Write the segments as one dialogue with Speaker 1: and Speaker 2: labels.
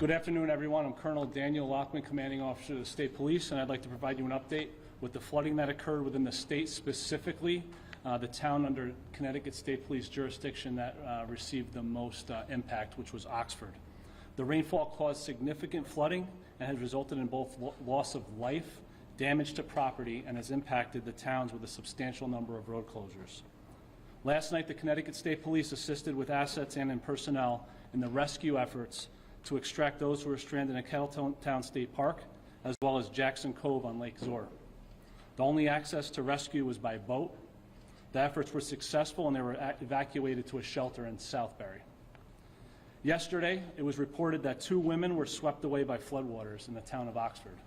Speaker 1: Good afternoon, everyone. I'm Colonel Daniel Lockman, Commanding Officer of the State Police, and I'd like to provide you an update with the flooding that occurred within the state, specifically the town under Connecticut State Police jurisdiction that received the most impact, which was Oxford. The rainfall caused significant flooding and has resulted in both loss of life, damage to property, and has impacted the towns with a substantial number of road closures. Last night, the Connecticut State Police assisted with assets and in personnel in the rescue efforts to extract those who are stranded in Kettletown State Park, as well as Jackson Cove on Lake Zor. The only access to rescue was by boat. The efforts were successful and they were evacuated to a shelter in Southbury. Yesterday, it was reported that 2 women were swept away by floodwaters in the town of Oxford.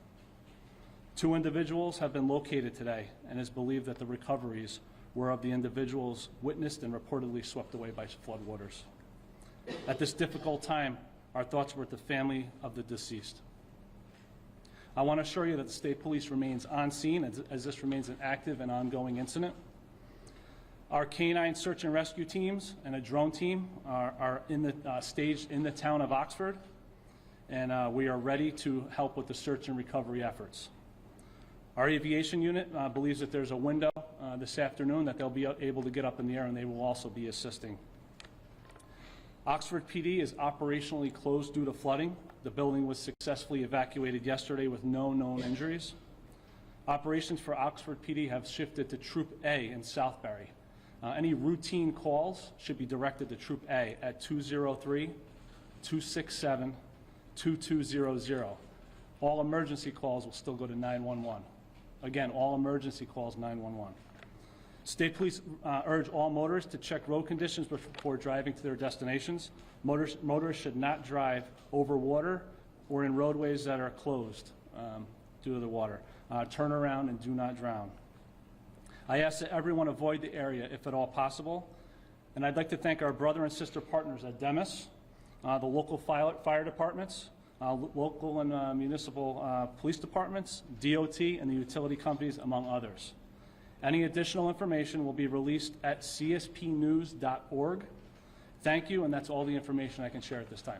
Speaker 1: 2 individuals have been located today, and it is believed that the recoveries were of the individuals witnessed and reportedly swept away by floodwaters. At this difficult time, our thoughts were with the family of the deceased. I want to assure you that the State Police remains on scene as this remains an active and ongoing incident. Our canine search and rescue teams and a drone team are in the staged in the town of Oxford, and we are ready to help with the search and recovery efforts. Our aviation unit believes that there's a window this afternoon that they'll be able to get up in the air, and they will also be assisting. Oxford PD is operationally closed due to flooding. The building was successfully evacuated yesterday with no known injuries. Operations for Oxford PD have shifted to Troop A in Southbury. Any routine calls should be directed to Troop A at 203-267-2200. All emergency calls will still go to 911. Again, all emergency calls 911. State Police urge all motorists to check road conditions before driving to their destinations. Motorists should not drive over water or in roadways that are closed due to the water. Turn around and do not drown. I ask that everyone avoid the area if at all possible. And I'd like to thank our brother and sister partners at Demis, the local fire departments, local and municipal police departments, DOT, and the utility companies, among others. Any additional information will be released at cspnews.org. Thank you, and that's all the information I can share at this time.